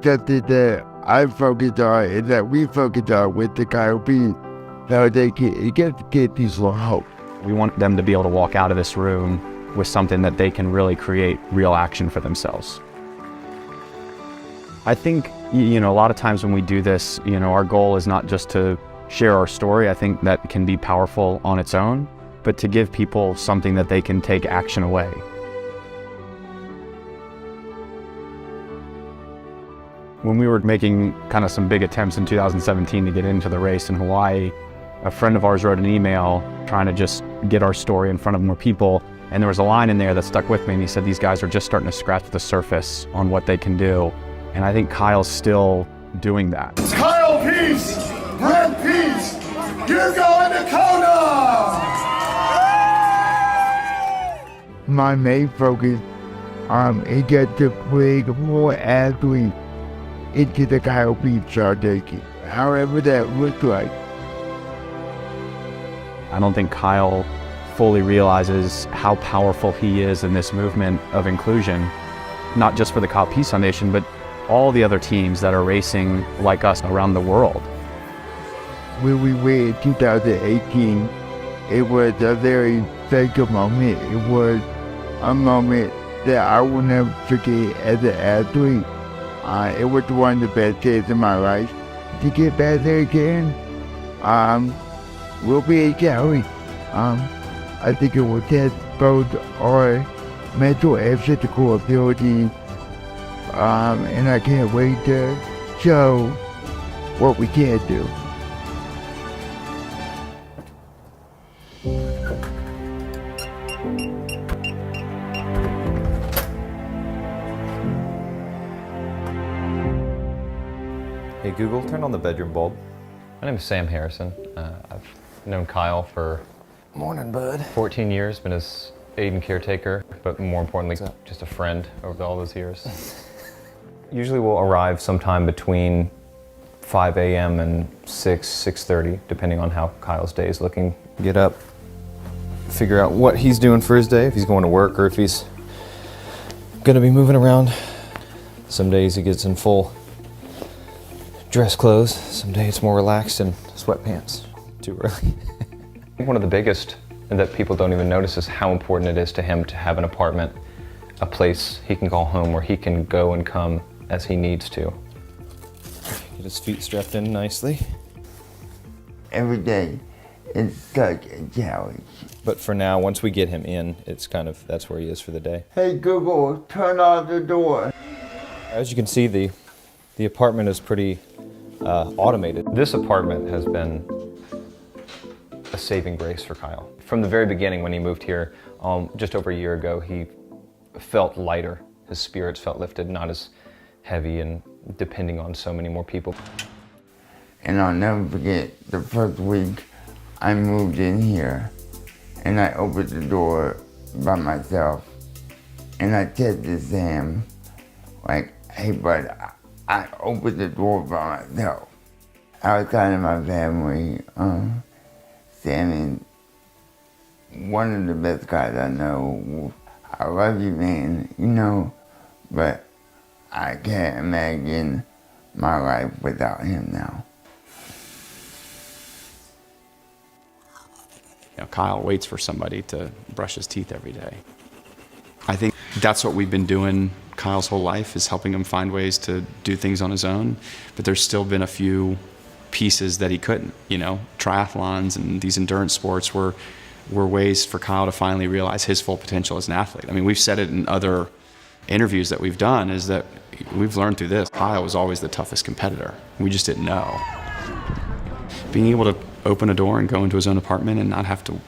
something that I focused on and that we focused on with the Kyle Pease Foundation is just get people hope. We want them to be able to walk out of this room with something that they can really create real action for themselves. I think, a lot of times when we do this, our goal is not just to share our story. I think that can be powerful on its own, but to give people something that they can take action away. When we were making kind of some big attempts in 2017 to get into the race in Hawaii, a friend of ours wrote an email trying to just get our story in front of more people. And there was a line in there that stuck with me, and he said, these guys are just starting to scratch the surface on what they can do. And I think Kyle's still doing that. Kyle Pease, Brent Pease, you're going to Kona! My main focus is just to bring more athletes into the Kyle Pease Foundation, however that looks like. I don't think Kyle fully realizes how powerful he is in this movement of inclusion, not just for the Kyle Pease Foundation, but all the other teams that are racing like us around the world. When we went in 2018, it was a very special moment. It was a moment that I will never forget as an athlete. It was one of the best days of my life. To get back there again, will be a challenge. I think it will test both our mental and physical ability, and I can't wait to show what we can do. Hey Google, turn on the bedroom bulb. My name is Sam Harrison. I've known Kyle for Morning, bud. 14 years, been his aide and caretaker, but more importantly, just a friend over all those years. Usually we'll arrive sometime between 5 a.m. and 6:30, depending on how Kyle's day is looking. Get up, figure out what he's doing for his day, if he's going to work or if he's gonna be moving around. Some days he gets in full dress clothes, some days it's more relaxed in sweatpants. Too early. One of the biggest that people don't even notice is how important it is to him to have an apartment, a place he can call home where he can go and come as he needs to. Get his feet strapped in nicely. Every day is such a challenge. But for now, once we get him in, it's that's where he is for the day. Hey Google, turn on the door. As you can see, the apartment is pretty automated. This apartment has been a saving grace for Kyle. From the very beginning when he moved here, just over a year ago, he felt lighter. His spirits felt lifted, not as heavy and depending on so many more people. And I'll never forget the first week I moved in here and I opened the door by myself and I said to Sam, like, hey bud, I opened the door by myself. Outside of my family, Sam is one of the best guys I know. I love you, man, but I can't imagine my life without him now. Kyle waits for somebody to brush his teeth every day. I think that's what we've been doing Kyle's whole life, is helping him find ways to do things on his own, but there's still been a few pieces that he couldn't. Triathlons and these endurance sports were ways for Kyle to finally realize his full potential as an athlete. I mean, we've said it in other interviews that we've done, is that we've learned through this, Kyle was always the toughest competitor. We just didn't know. Being able to open a door and go into his own apartment and not have to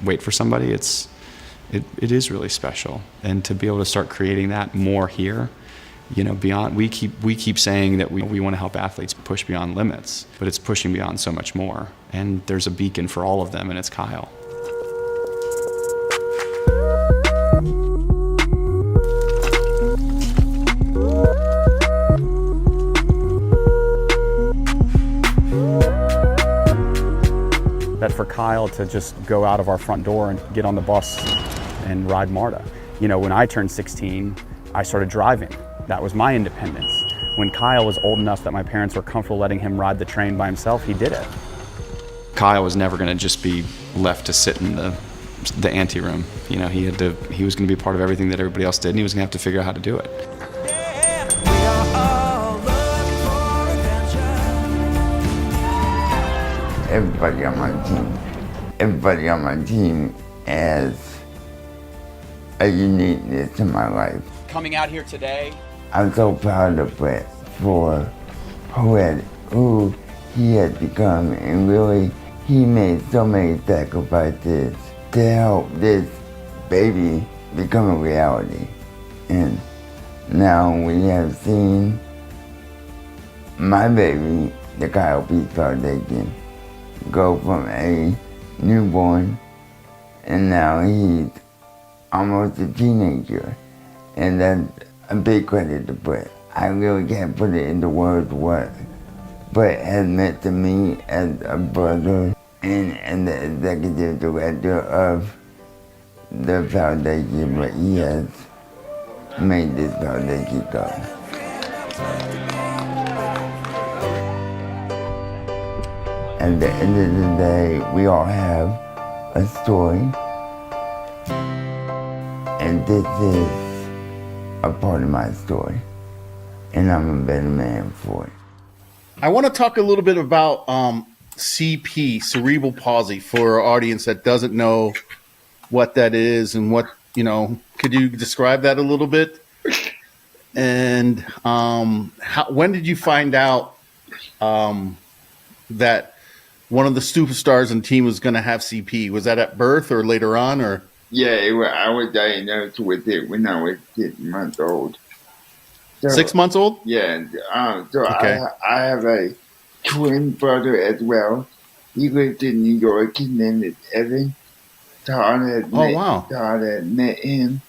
wait for somebody, it is really special. And to be able to start creating that more here, beyond, we keep saying that we want to help athletes push beyond limits, but it's pushing beyond so much more. And there's a beacon for all of them, and it's Kyle. That for Kyle to just go out of our front door and get on the bus and ride MARTA. When I turned 16, I started driving. That was my independence. When Kyle was old enough that my parents were comfortable letting him ride the train by himself, he did it. Kyle was never going to just be left to sit in the ante room. You know, he was going to be part of everything that everybody else did, and he was going to have to figure out how to do it. Everybody on my team has a uniqueness to my life. Coming out here today, I'm so proud of Brent for who he has become, and really he made so many sacrifices to help this baby become a reality. And now we have seen my baby, the Kyle Pease Foundation, go from a newborn, and now he's almost a teenager. And that's a big credit to Brent. I really can't put it into words what Brent has meant to me as a brother and the executive director of the foundation, but he has made this foundation go. At the end of the day, we all have a story, and this is a part of my story, and I'm a better man for it. I want to talk a little bit about CP, cerebral palsy, for our audience that doesn't know what that is and what, could you describe that a little bit? And when did you find out that one of the superstars in the team was going to have CP? Was that at birth or later on, or? Yeah, I was diagnosed with it when I was 6 months old. So, 6 months old? Yeah. So Okay. I have a twin brother as well. He lives in New York. His name is Evan. Todd had met him.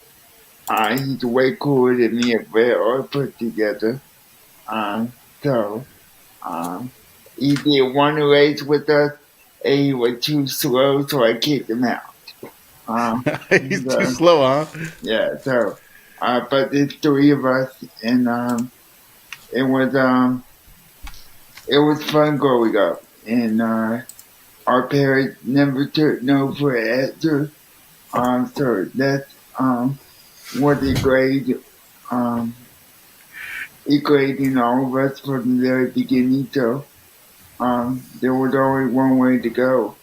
He's way cooler than me and Brett all put together. He did one race with us, and he was too slow, so I kicked him out. He's too slow, huh? Yeah, so, but there's three of us, and it was fun growing up, and our parents never took no for an answer. So that's what equating all of us from the very beginning. So there was always one way to go,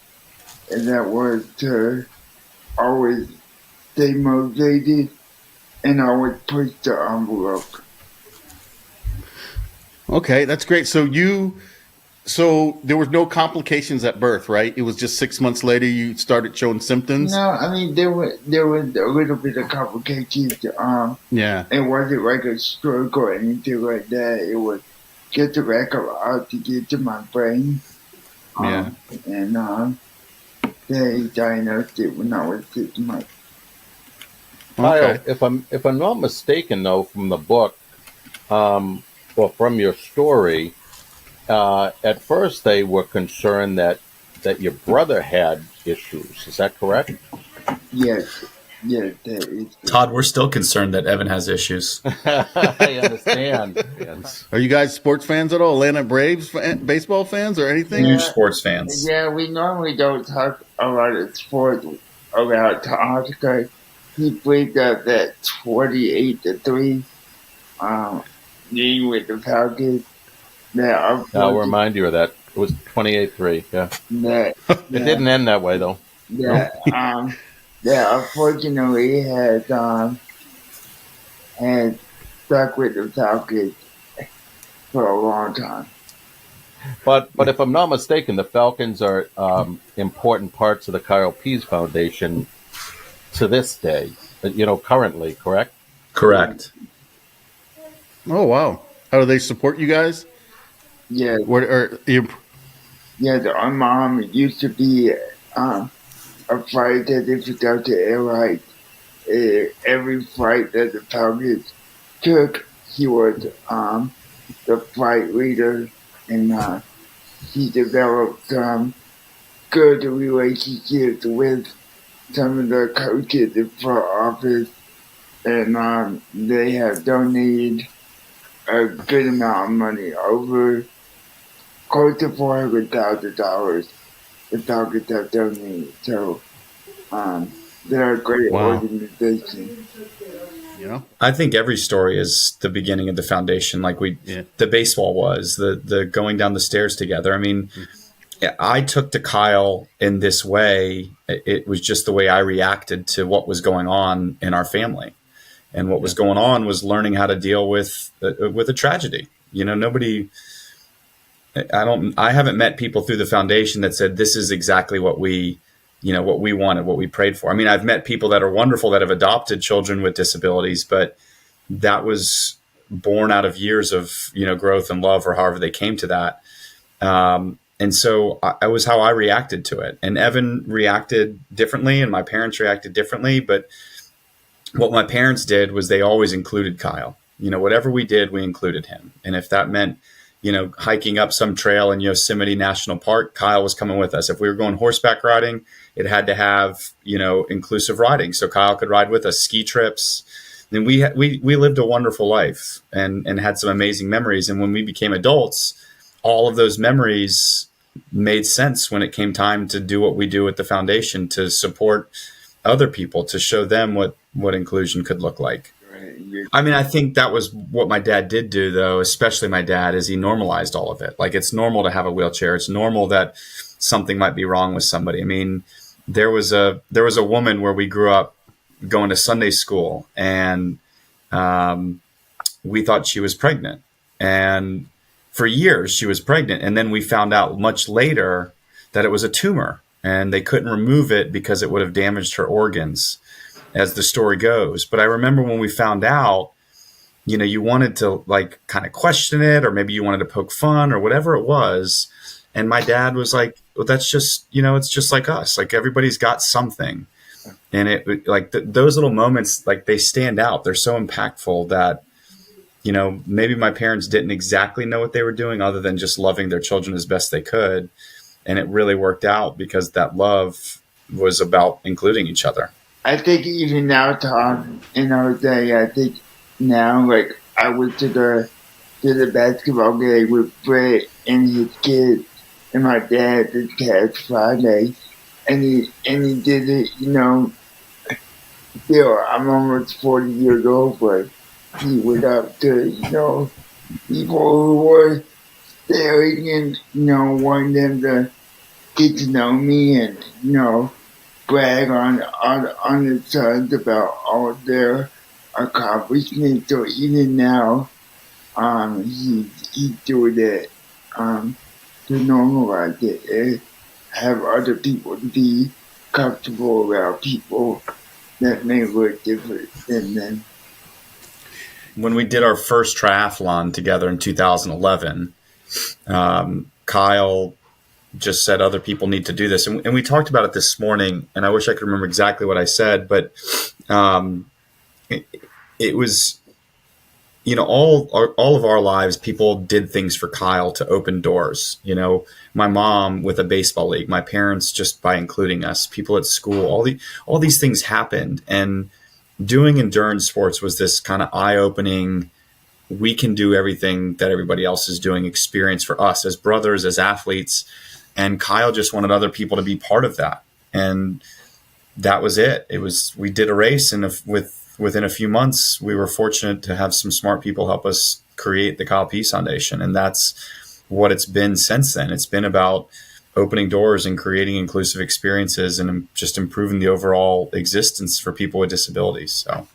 and that was to always stay motivated and always push the envelope. Okay, that's great. So there was no complications at birth, right? It was just 6 months later you started showing symptoms? No, I mean, there was a little bit of complications. Yeah. It wasn't like a stroke or anything like that. It was just a lack of oxygen to my brain. Yeah. And they diagnosed it when I was 6 months. Okay. Kyle, if I'm not mistaken, though, from the book, or from your story, at first they were concerned that your brother had issues. Is that correct? Yes. Yes, that is. Todd, we're still concerned that Evan has issues. I understand. Yes. Are you guys sports fans at all? Atlanta Braves baseball fans or anything? Huge sports fans. Yeah, we normally don't talk a lot of sports around Todd because he played that 28-3 game with the Falcons. I'll remind you of that. It was 28-3. Yeah. It didn't end that way, though. Yeah. That unfortunately had stuck with the Falcons for a long time. But if I'm not mistaken, the Falcons are important parts of the Kyle Pease Foundation to this day. Currently, correct? Correct. Oh, wow. How do they support you guys? Yeah. Yeah, our mom used to be a flight attendant for Delta Airlines. Every flight that the Falcons took, he was the flight leader, and he developed some good relationships with some of the coaches in front office, and they have donated a good amount of money, over close to $400,000 the Falcons have donated. So they're a great organization. Yeah. I think every story is the beginning of the foundation, like the baseball was, the going down the stairs together. I mean, I took to Kyle in this way. It was just the way I reacted to what was going on in our family. And what was going on was learning how to deal with a tragedy. You know, I haven't met people through the foundation that said, this is exactly what we wanted, what we prayed for. I mean, I've met people that are wonderful that have adopted children with disabilities, but that was born out of years of, growth and love, or however they came to that. And so I was how I reacted to it. And Evan reacted differently, and my parents reacted differently. But what my parents did was they always included Kyle. Whatever we did, we included him. And if that meant, hiking up some trail in Yosemite National Park, Kyle was coming with us. If we were going horseback riding, it had to have, inclusive riding. So Kyle could ride with us. Ski trips. And we lived a wonderful life and had some amazing memories. And when we became adults, all of those memories made sense when it came time to do what we do at the foundation, to support other people, to show them what inclusion could look like. I mean, I think that was what my dad did do, though, especially my dad, is he normalized all of it. Like, it's normal to have a wheelchair. It's normal that something might be wrong with somebody. I mean, there was a woman where we grew up going to Sunday school, and we thought she was pregnant. And for years she was pregnant. And then we found out much later that it was a tumor, and they couldn't remove it because it would have damaged her organs, as the story goes. But I remember when we found out, you wanted to like kind of question it, or maybe you wanted to poke fun or whatever it was. And my dad was like, well, that's just, it's just like us. Like, everybody's got something. And it like those little moments, like, they stand out. They're so impactful that, maybe my parents didn't exactly know what they were doing, other than just loving their children as best they could. And it really worked out because that love was about including each other. I think even now, Tom, in our day, I think now, like, I went to the basketball game with Brent and his kids and my dad this past Friday, and he did it, still, I'm almost 40 years old, but he went up to, people who were staring and, wanting them to get to know me and, brag on the sons about all of their accomplishments. So even now, he's doing it to normalize it and have other people to be comfortable around people that may look different than them. When we did our first triathlon together in 2011, Kyle just said other people need to do this. And we talked about it this morning, and I wish I could remember exactly what I said, but it was, all of our lives, people did things for Kyle to open doors. My mom with a baseball league, my parents just by including us, people at school, all these things happened. And doing endurance sports was this kind of eye-opening, we can do everything that everybody else is doing experience for us as brothers, as athletes. And Kyle just wanted other people to be part of that. And that was it. We did a race, and within a few months, we were fortunate to have some smart people help us create the Kyle Pease Foundation. And that's what it's been since then. It's been about opening doors and creating inclusive experiences and just improving the overall existence for people with disabilities. So